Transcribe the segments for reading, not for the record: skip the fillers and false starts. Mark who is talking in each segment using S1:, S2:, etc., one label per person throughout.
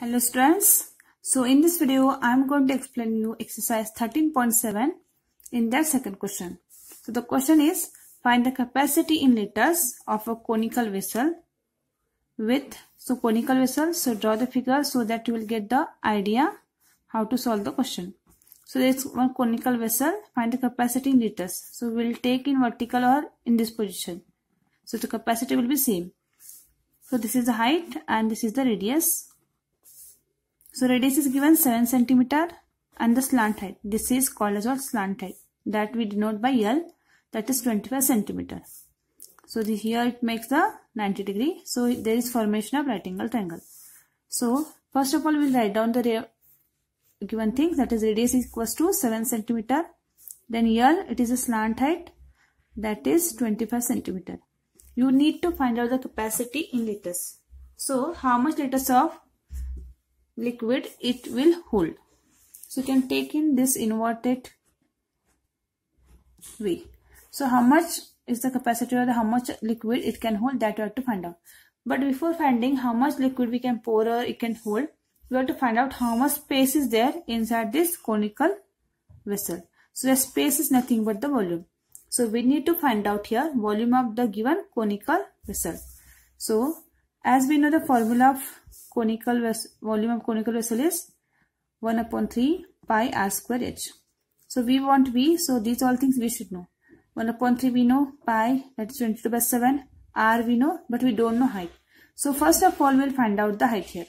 S1: Hello students. So in this video I am going to explain you exercise 13.7 in that second question. So the question is, find the capacity in liters of a conical vessel with conical vessel. So draw the figure so that you will get the idea how to solve the question. So there is one conical vessel, find the capacity in liters. So we will take in vertical or in this position. So the capacity will be same. So this is the height and this is the radius. So radius is given 7 cm and the slant height. This is called as our slant height that we denote by L, that is 25 cm. So here it makes the 90 degree. So there is formation of right angle triangle. So first of all we will write down the given things, that is radius is equals to 7 cm. Then L, it is a slant height, that is 25 cm. You need to find out the capacity in liters. So how much liters of liquid it will hold. So you can take in this inverted way. So how much is the capacity or how much liquid it can hold, that we have to find out. But before finding how much liquid we can pour or it can hold, we have to find out how much space is there inside this conical vessel. So the space is nothing but the volume. So we need to find out here volume of the given conical vessel. So as we know, the formula of volume of conical vessel is 1/3 pi r square h. So we want V, so these all things we should know. 1/3 we know, pi that is 22/7, r we know, but we don't know height. So first of all we'll find out the height here.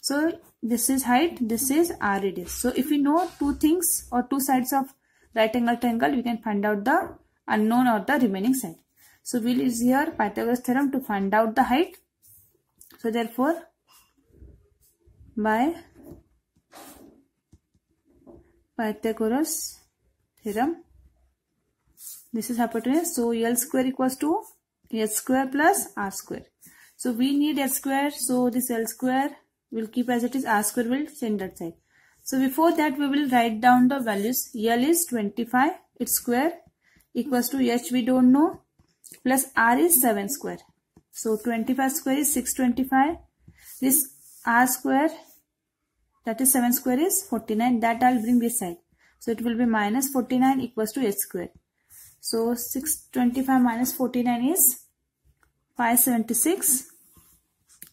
S1: So this is height, this is r radius. So if we know two things or two sides of right angle triangle, we can find out the unknown or the remaining side. So we'll use here Pythagoras theorem to find out the height. So therefore by Pythagoras theorem, this is hypotenuse. So L square equals to H square plus R square. So we need H square. So this L square will keep as it is. R square will change that side. So before that we will write down the values. L is 25. Its square equals to H we don't know. Plus R is 7 square. So 25 square is 625. This R square, that is 7 square is 49. That I'll bring this side. So it will be minus 49 equals to H square. So 625 minus 49 is 576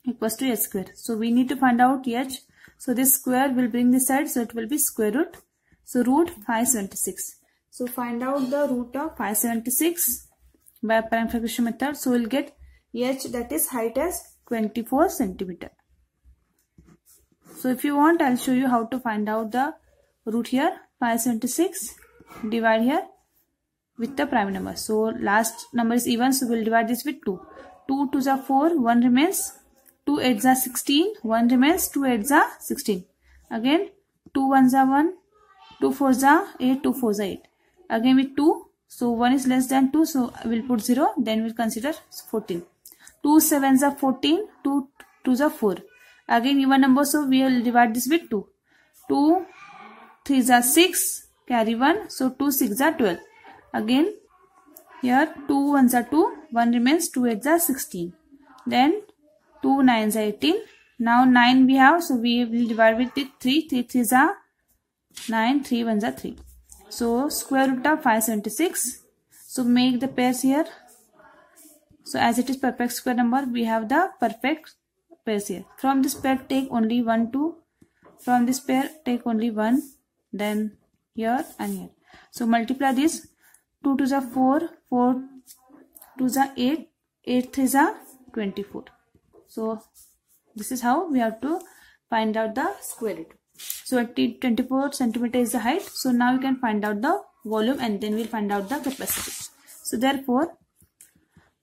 S1: equals to H square. So we need to find out H. So this square will bring this side. So it will be square root. So root 576. So find out the root of 576 by prime fraction method. So we'll get H, that is height, as 24 cm. So if you want, I'll show you how to find out the root here. 576 divide here with the prime number. So last number is even, so we'll divide this with 2. 2 2s are 4, 1 remains. 2 8s are 16, 1 remains. 2 8s are 16. Again 2 1s are 1, 2 4s are 8, 2 4s are 8. Again with 2, so 1 is less than 2, so we'll put 0, then we'll consider 14. 2 7s are 14, 2 2s are 4. Again even number, so we will divide this with 2. 2 3s are 6, carry 1, so 2 6s are 12. Again here 2 1s are 2, 1 remains, 2 8s are 16. Then 2 9s are 18. Now 9 we have, so we will divide with it 3. 3 3s are 9, 3 1s are 3. So square root of 576. So make the pairs here. So as it is perfect square number, we have the perfect pairs here. From this pair take only 1 2. From this pair take only 1. Then here and here. So multiply this. 2 2s are 4. 4 2s are 8. 8 3s are 24. So this is how we have to find out the square root. So 24 cm is the height. So now you can find out the volume and then we'll find out the capacity. So therefore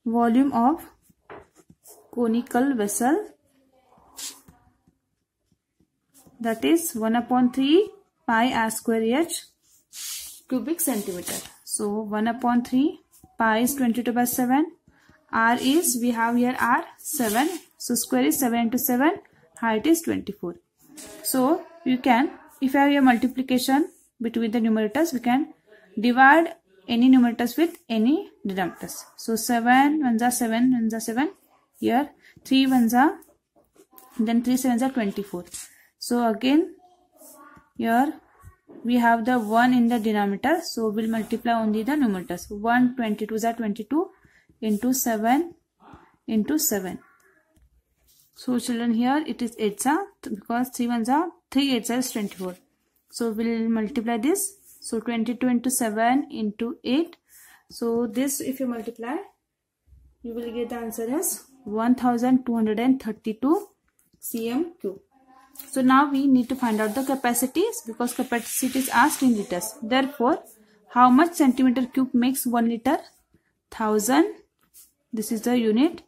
S1: volume of conical vessel, that is 1/3 pi r square h cubic centimeter. So 1/3 pi is 22/7. R is, we have here R 7. So square is 7 into 7. Height is 24. So you can, if you have your multiplication between the numerators, we can divide any numerators with any denominators. So 7 1s are 7, 1s are 7. Here 3 1s are, then 3 7s are 24. So again here we have the 1 in the denominator, so we'll multiply only the numerators. 1 22 is 22 into 7 into 7. So children, here it is 8 because 3 1s are 3 8s is 24. So we'll multiply this. So 22 into 7 into 8. So this, if you multiply, you will get the answer as 1232 cm cube. So now we need to find out the capacities, because capacity is asked in liters. Therefore, how much centimeter cube makes 1 liter? 1000. This is the unit,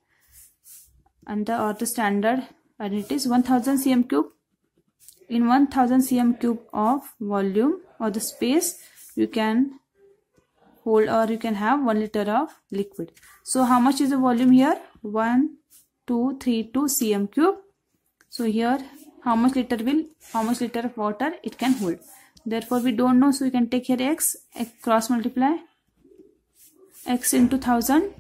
S1: and the standard unit is 1000 cm cube. In 1000 cm cube of volume or the space, you can hold or you can have 1 liter of liquid. So how much is the volume here? 1232 cm cube. So here how much liter of water it can hold. Therefore we don't know, so we can take here x cross multiply. X into 1000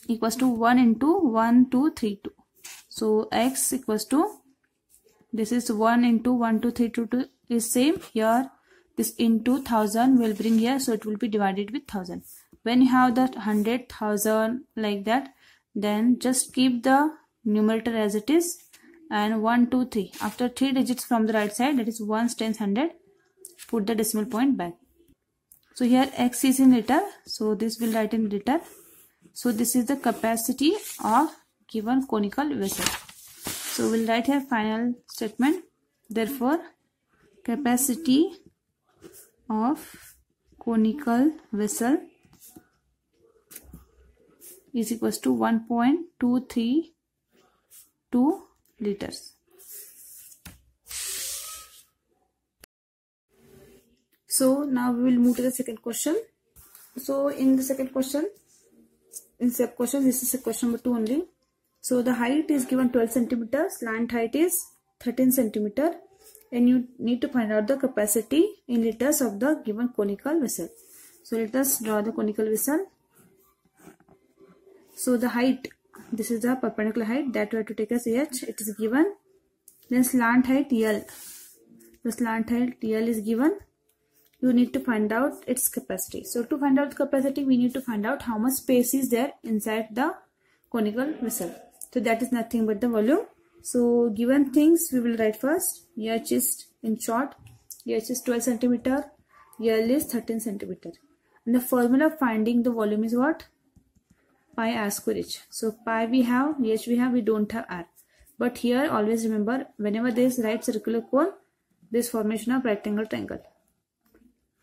S1: equals to 1 into 1232. So x equals to, this is 1 into 1232 is same here. This into 1000 will bring here, so it will be divided with 1000. When you have that 100,000 like that, then just keep the numerator as it is, and 1 2 3 after 3 digits from the right side, that is 1s 10s 100, put the decimal point back. So here x is in liter, so this will write in liter. So this is the capacity of given conical vessel. So we'll write here final statement. Therefore capacity of conical vessel is equals to 1.232 liters. So now we will move to the second question. So in the second question, this is question number 2 only. So the height is given 12 centimeters, slant height is 13 centimeter, and you need to find out the capacity in liters of the given conical vessel. So let us draw the conical vessel. So the height, this is the perpendicular height that we have to take as h, it is given. Then slant height L, the slant height L is given. You need to find out its capacity. So to find out capacity, we need to find out how much space is there inside the conical vessel. So that is nothing but the volume. So given things we will write first. H is, in short, H is 12 centimeter, L is 13 centimeter. And the formula of finding the volume is what? Pi r square h. So pi we have, h we have, we don't have r. But here always remember, whenever there is right circular cone, this formation of rectangle triangle.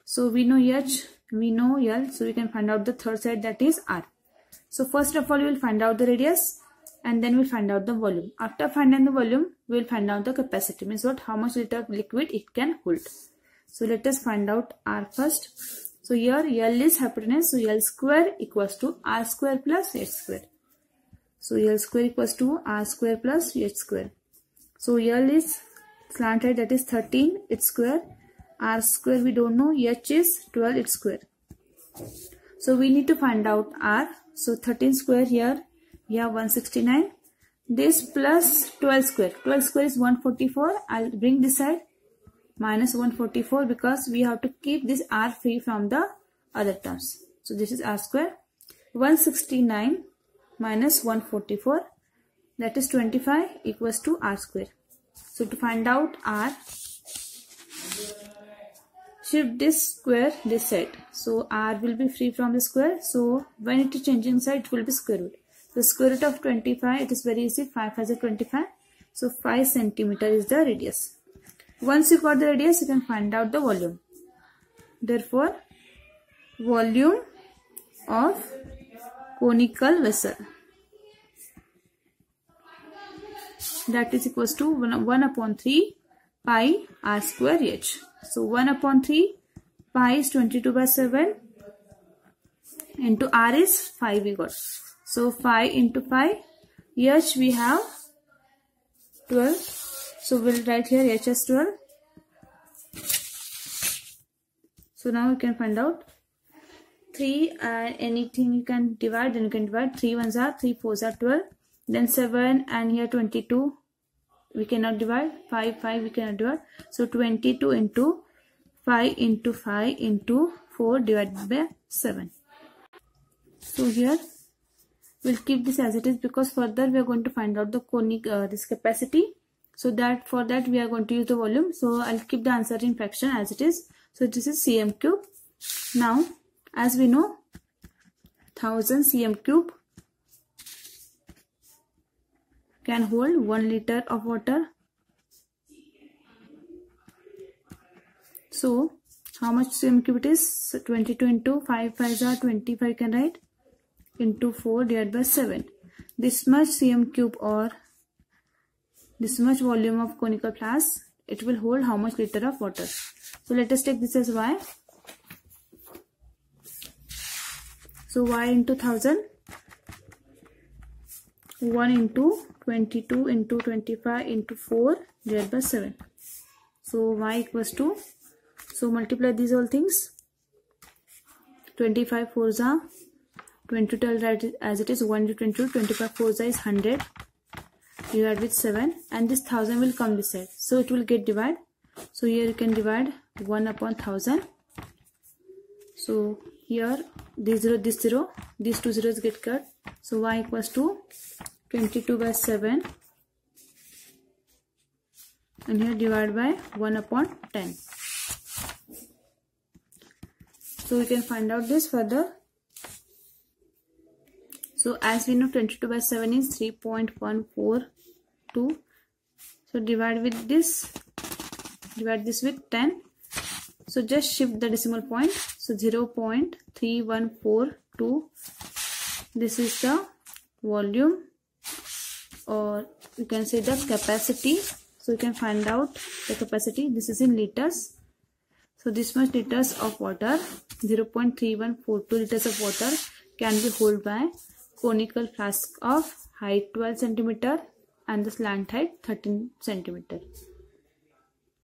S1: So we know h, we know L, so we can find out the third side, that is r. So first of all we will find out the radius, and then we'll find out the volume. After finding the volume, we will find out the capacity, means what, how much liter of liquid it can hold. So let us find out r first. So here L is hypotenuse, so L square equals to r square plus h square. So L square equals to r square plus h square. So L is slant height, that is 13, its square. R square we don't know, h is 12, its square. So we need to find out r. So 13 square here, we have 169. This plus 12 square. 12 square is 144. I'll bring this side minus 144 because we have to keep this r free from the other terms. So this is r square. 169 minus 144, that is 25, equals to r square. So to find out r, shift this square this side. So r will be free from the square. So when it is changing side, it will be square root. The square root of 25, it is very easy. 5 has a 25. So 5 centimeter is the radius. Once you got the radius, you can find out the volume. Therefore, volume of conical vessel, that is equals to 1 upon 3 pi r square h. So 1 upon 3 pi is 22/7 into r is 5 we got. So 5 into 5, h we have 12. So we'll write here h as 12. So now we can find out 3 and anything you can divide, then you can divide. 3 1s are 3 4s are 12. Then 7 and here 22. we cannot divide, 5 we cannot divide. So 22 into 5 into 5 into 4 divided by 7. So here we'll keep this as it is, because further we are going to find out the conic this capacity. So that for that we are going to use the volume. So I'll keep the answer in fraction as it is. So this is cm cube. Now as we know, 1000 cm cube can hold 1 liter of water. So how much cm cube it is? 22 into 5 5s are 25 can write, into 4 divided by 7. This much cm cube or this much volume of conical flask, it will hold how much liter of water. So let us take this as y. So y into 1000, 1 into 22 into 25 into 4 divided by 7. So y equals to, so multiply these all things. 25 4s are 22, write it as it is, 1 into 22, 25 4s is 100 divided with 7, and this 1000 will come this side, so it will get divided. So here you can divide 1 upon 1000. So here this 0, this 0, these two zeros get cut. So y equals to 22 by 7, and here divide by 1 upon 10. So we can find out this further. So as we know, 22 by 7 is 3.142. So divide with this, divide this with 10. So just shift the decimal point. So 0.3142. This is the volume, or you can say the capacity. So you can find out the capacity. This is in liters. So this much liters of water, 0.3142 liters of water can be held by conical flask of height 12 cm and the slant height 13 cm.